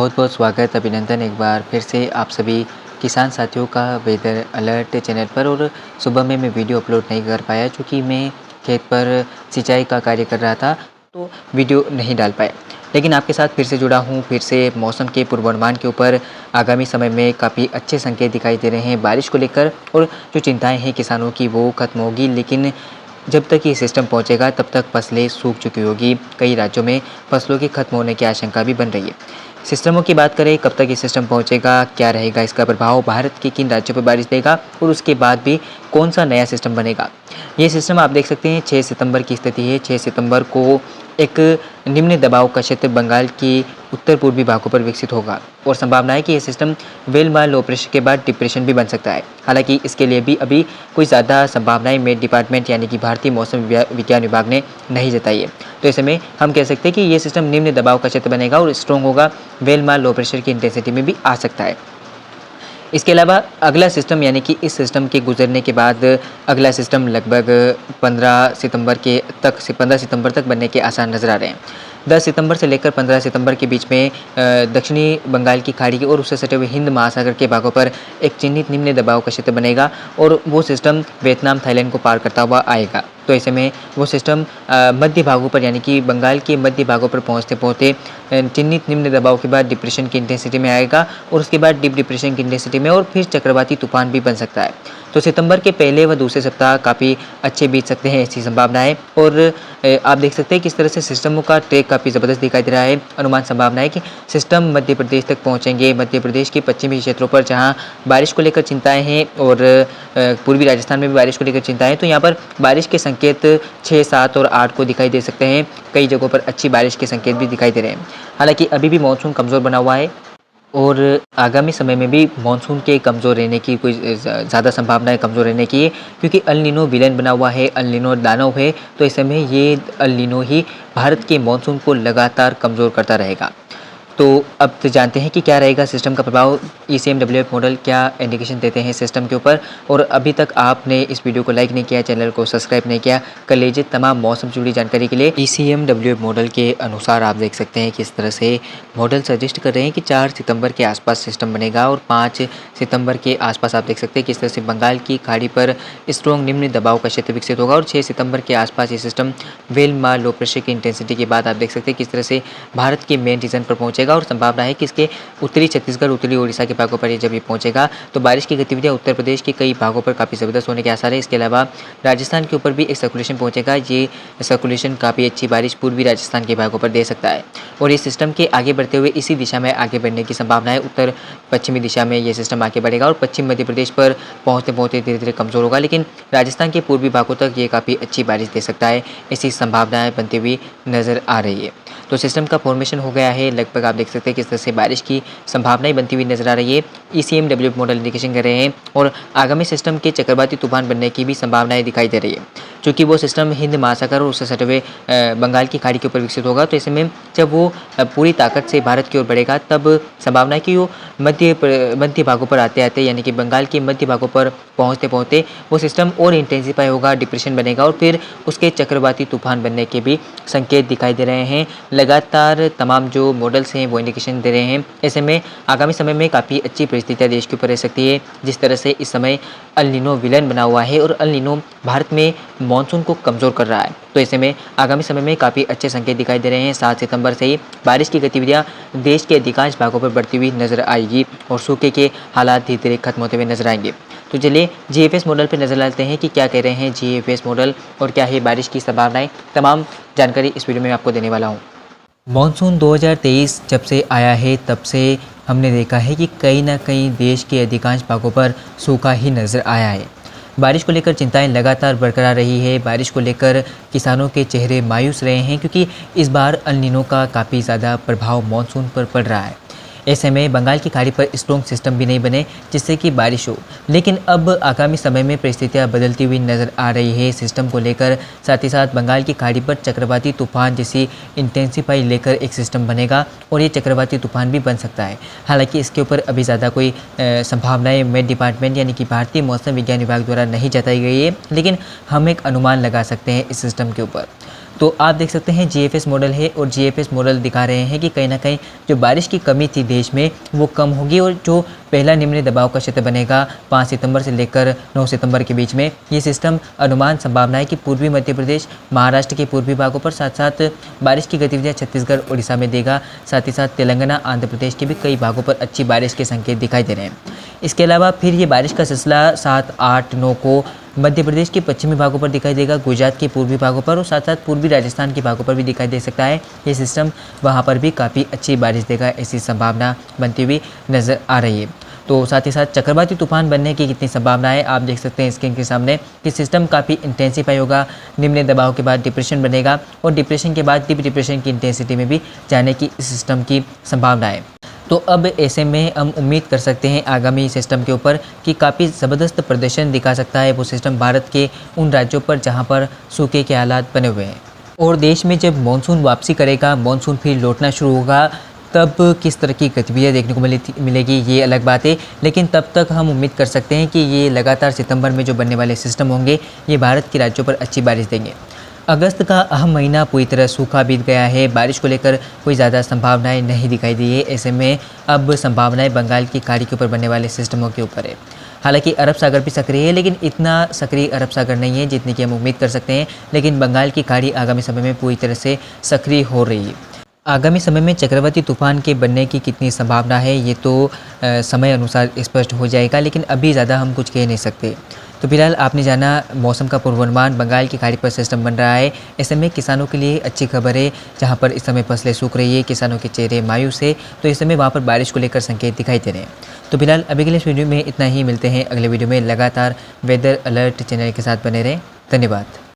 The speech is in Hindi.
बहुत-बहुत स्वागत, अभिनंदन एक बार फिर से आप सभी किसान साथियों का वेदर अलर्ट चैनल पर। और सुबह में मैं वीडियो अपलोड नहीं कर पाया क्योंकि मैं खेत पर सिंचाई का कार्य कर रहा था, तो वीडियो नहीं डाल पाया। लेकिन आपके साथ फिर से जुड़ा हूँ, फिर से मौसम के पूर्वानुमान के ऊपर। आगामी समय में काफ़ी अच्छे संकेत दिखाई दे रहे हैं बारिश को लेकर, और जो चिंताएँ हैं किसानों की वो खत्म होगी। लेकिन जब तक ये सिस्टम पहुंचेगा तब तक फसलें सूख चुकी होगी। कई राज्यों में फसलों के खत्म होने की आशंका भी बन रही है। सिस्टमों की बात करें, कब तक ये सिस्टम पहुंचेगा, क्या रहेगा इसका प्रभाव, भारत के किन राज्यों पर बारिश देगा, और उसके बाद भी कौन सा नया सिस्टम बनेगा। ये सिस्टम आप देख सकते हैं 6 सितंबर की स्थिति है। 6 सितंबर को एक निम्न दबाव का क्षेत्र बंगाल की उत्तर पूर्वी भागों पर विकसित होगा, और संभावना है कि ये सिस्टम वेल लो प्रेशर के बाद डिप्रेशन भी बन सकता है। हालांकि इसके लिए भी अभी कोई ज़्यादा संभावनाएं मेट डिपार्टमेंट यानी कि भारतीय मौसम विज्ञान विभाग ने नहीं जताई है। तो ऐसे में हम कह सकते हैं कि ये सिस्टम निम्न दबाव का क्षेत्र बनेगा और स्ट्रॉन्ग होगा, वेल लो प्रेशर की इंटेंसिटी में भी आ सकता है। इसके अलावा अगला सिस्टम यानी कि इस सिस्टम के गुजरने के बाद अगला सिस्टम लगभग 15 सितंबर तक बनने के आसार नज़र आ रहे हैं। 10 सितंबर से लेकर 15 सितंबर के बीच में दक्षिणी बंगाल की खाड़ी की और उससे सटे हुए हिंद महासागर के भागों पर एक चिन्हित निम्न दबाव का क्षेत्र बनेगा, और वो सिस्टम वियतनाम थाईलैंड को पार करता हुआ आएगा। तो ऐसे में वो सिस्टम मध्य भागों पर यानी कि बंगाल के मध्य भागों पर पहुँचते पहुँचते चिन्हित निम्न दबाव के बाद डिप्रेशन की इंटेंसिटी में आएगा, और उसके बाद डीप डिप्रेशन की इंटेंसिटी में, और फिर चक्रवाती तूफान भी बन सकता है। तो सितंबर के पहले व दूसरे सप्ताह काफ़ी अच्छे बीत सकते हैं, ऐसी संभावना है। और आप देख सकते हैं किस तरह से सिस्टमों का ट्रैक काफ़ी ज़बरदस्त दिखाई दे रहा है। अनुमान संभावना है कि सिस्टम मध्य प्रदेश तक पहुंचेंगे, मध्य प्रदेश के पश्चिमी क्षेत्रों पर जहां बारिश को लेकर चिंताएं हैं, और पूर्वी राजस्थान में भी बारिश को लेकर चिंताएं हैं। तो यहाँ पर बारिश के संकेत 6, 7 और 8 को दिखाई दे सकते हैं। कई जगहों पर अच्छी बारिश के संकेत भी दिखाई दे रहे हैं। हालांकि अभी भी मानसून कमज़ोर बना हुआ है, और आगामी समय में भी मानसून के कमज़ोर रहने की कोई ज़्यादा संभावना है कमज़ोर रहने की, क्योंकि अल नीनो विलेन बना हुआ है, अल नीनो दानव है। तो इस समय ये अल नीनो ही भारत के मानसून को लगातार कमज़ोर करता रहेगा। तो अब तो जानते हैं कि क्या रहेगा सिस्टम का प्रभाव। ECMWF मॉडल क्या इंडिकेशन देते हैं सिस्टम के ऊपर। और अभी तक आपने इस वीडियो को लाइक नहीं किया, चैनल को सब्सक्राइब नहीं किया, कर लीजिए। तमाम मौसम से जुड़ी जानकारी के लिए ECMWF मॉडल के अनुसार आप देख सकते हैं किस तरह से मॉडल सजेस्ट कर रहे हैं कि 4 सितंबर के आसपास सिस्टम बनेगा, और 5 सितंबर के आसपास आप देख सकते हैं किस तरह से बंगाल की खाड़ी पर स्ट्रॉन्ग निम्न दबाव का क्षेत्र विकसित होगा, और 6 सितंबर के आसपास ये सिस्टम वेल लो प्रेशर की इंटेंसिटी के बाद आप देख सकते हैं किस तरह से भारत के मेन रीजन पर पहुंचेगा। और संभावना है कि इसके उत्तरी छत्तीसगढ़, उत्तरी ओडिशा के भागों पर जब ये पहुंचेगा तो बारिश की गतिविधियां उत्तर प्रदेश के कई भागों पर काफ़ी ज़बरदस्त होने के आसार है। इसके अलावा राजस्थान के ऊपर भी एक सर्कुलेशन पहुंचेगा। ये सर्कुलेशन काफ़ी अच्छी बारिश पूर्वी राजस्थान के भागों पर दे सकता है, और इस सिस्टम के आगे बढ़ते हुए इसी दिशा में आगे बढ़ने की संभावना है। उत्तर पश्चिमी दिशा में ये सिस्टम आगे बढ़ेगा, और पश्चिम मध्य प्रदेश पर पहुँचते पहुँचते धीरे धीरे कमज़ोर होगा, लेकिन राजस्थान के पूर्वी भागों तक ये काफ़ी अच्छी बारिश दे सकता है। ऐसी संभावनाएँ बनती हुई नज़र आ रही है। तो सिस्टम का फॉर्मेशन हो गया है, लगभग आप देख सकते हैं किस तरह से बारिश की संभावनाएं बनती हुई नजर आ रही है। ECMWF मॉडल इंडिकेशन कर रहे हैं, और आगामी सिस्टम के चक्रवाती तूफान बनने की भी संभावनाएं दिखाई दे रही है, क्योंकि वो सिस्टम हिंद महासागर और उससे सटे हुए बंगाल की खाड़ी के ऊपर विकसित होगा। तो ऐसे में जब वो पूरी ताकत से भारत की ओर बढ़ेगा, तब संभावना है कि वो मध्य भागों पर आते आते यानी कि बंगाल के मध्य भागों पर पहुँचते पहुँचते वो सिस्टम और इंटेंसिफाई होगा, डिप्रेशन बनेगा, और फिर उसके चक्रवाती तूफान बनने के भी संकेत दिखाई दे रहे हैं। लगातार तमाम जो मॉडल्स हैं वो इंडिकेशन दे रहे हैं। ऐसे में आगामी समय में काफ़ी अच्छी परिस्थितियाँ देश के ऊपर रह सकती है। जिस तरह से इस समय अल नीनो विलेन बना हुआ है, और अल नीनो भारत में मानसून को कमज़ोर कर रहा है। तो ऐसे में आगामी समय में काफ़ी अच्छे संकेत दिखाई दे रहे हैं। 7 सितंबर से ही बारिश की गतिविधियाँ देश के अधिकांश भागों पर बढ़ती हुई नजर आएगी, और सूखे के हालात धीरे धीरे खत्म होते हुए नजर आएंगे। तो चलिए GFS मॉडल पर नजर डालते हैं कि क्या कह रहे हैं GFS मॉडल, और क्या है बारिश की संभावनाएं। तमाम जानकारी इस वीडियो में आपको देने वाला हूँ। मॉनसून 2023 जब से आया है तब से हमने देखा है कि कहीं ना कहीं देश के अधिकांश भागों पर सूखा ही नज़र आया है। बारिश को लेकर चिंताएं लगातार बरकरार रही है। बारिश को लेकर किसानों के चेहरे मायूस रहे हैं, क्योंकि इस बार अल नीनो का काफ़ी ज़्यादा प्रभाव मॉनसून पर पड़ रहा है। ऐसे में बंगाल की खाड़ी पर स्ट्रॉन्ग सिस्टम भी नहीं बने जिससे कि बारिश हो, लेकिन अब आगामी समय में परिस्थितियां बदलती हुई नज़र आ रही है सिस्टम को लेकर। साथ ही साथ बंगाल की खाड़ी पर चक्रवाती तूफान जैसी इंटेंसिफाई लेकर एक सिस्टम बनेगा, और ये चक्रवाती तूफान भी बन सकता है। हालांकि इसके ऊपर अभी ज़्यादा कोई संभावनाएं मेट डिपार्टमेंट यानी कि भारतीय मौसम विज्ञान विभाग द्वारा नहीं जताई गई है, लेकिन हम एक अनुमान लगा सकते हैं इस सिस्टम के ऊपर। तो आप देख सकते हैं जीएफएस मॉडल है और जीएफएस मॉडल दिखा रहे हैं कि कहीं ना कहीं जो बारिश की कमी थी देश में वो कम होगी और जो पहला निम्न दबाव का क्षेत्र बनेगा 5 सितंबर से लेकर 9 सितंबर के बीच में, ये सिस्टम अनुमान संभावना है कि पूर्वी मध्य प्रदेश, महाराष्ट्र के पूर्वी भागों पर साथ साथ बारिश की गतिविधियां छत्तीसगढ़, उड़ीसा में देगा। साथ ही साथ तेलंगाना, आंध्र प्रदेश के भी कई भागों पर अच्छी बारिश के संकेत दिखाई दे रहे हैं। इसके अलावा फिर ये बारिश का सिलसिला 7, 8, 9 को मध्य प्रदेश के पश्चिमी भागों पर दिखाई देगा, गुजरात के पूर्वी भागों पर और साथ साथ पूर्वी राजस्थान के भागों पर भी दिखाई दे सकता है। ये सिस्टम वहाँ पर भी काफ़ी अच्छी बारिश देगा, ऐसी संभावना बनती हुई नज़र आ रही है। तो साथ ही साथ चक्रवाती तूफान बनने की कितनी संभावना है आप देख सकते हैं स्क्रीन के सामने कि सिस्टम काफ़ी इंटेंसिफाई होगा, निम्न दबाव के बाद डिप्रेशन बनेगा और डिप्रेशन के बाद डीप डिप्रेशन की इंटेंसिटी में भी जाने की इस सिस्टम की संभावना है। तो अब ऐसे में हम उम्मीद कर सकते हैं आगामी सिस्टम के ऊपर कि काफ़ी ज़बरदस्त प्रदर्शन दिखा सकता है वो सिस्टम भारत के उन राज्यों पर जहां पर सूखे के हालात बने हुए हैं। और देश में जब मानसून वापसी करेगा, मानसून फिर लौटना शुरू होगा, तब किस तरह की गतिविधियाँ देखने को मिलेगी ये अलग बात है, लेकिन तब तक हम उम्मीद कर सकते हैं कि ये लगातार सितंबर में जो बनने वाले सिस्टम होंगे ये भारत के राज्यों पर अच्छी बारिश देंगे। अगस्त का अहम महीना पूरी तरह सूखा बीत गया है, बारिश को लेकर कोई ज़्यादा संभावनाएं नहीं दिखाई दी है। ऐसे में अब संभावनाएं बंगाल की खाड़ी के ऊपर बनने वाले सिस्टमों के ऊपर है। हालांकि अरब सागर भी सक्रिय है, लेकिन इतना सक्रिय अरब सागर नहीं है जितनी कि हम उम्मीद कर सकते हैं। लेकिन बंगाल की खाड़ी आगामी समय में पूरी तरह से सक्रिय हो रही है। आगामी समय में चक्रवाती तूफान के बनने की कितनी संभावना है ये तो समय अनुसार स्पष्ट हो जाएगा, लेकिन अभी ज़्यादा हम कुछ कह नहीं सकते। तो फिलहाल आपने जाना मौसम का पूर्वानुमान, बंगाल की खाड़ी पर सिस्टम बन रहा है। ऐसे में किसानों के लिए अच्छी खबर है, जहां पर इस समय फसलें सूख रही है, किसानों के चेहरे मायूस है, तो इस समय वहां पर बारिश को लेकर संकेत दिखाई दे रहे हैं। तो फिलहाल अभी के लिए इस वीडियो में इतना ही, मिलते हैं अगले वीडियो में। लगातार वेदर अलर्ट चैनल के साथ बने रहें। धन्यवाद।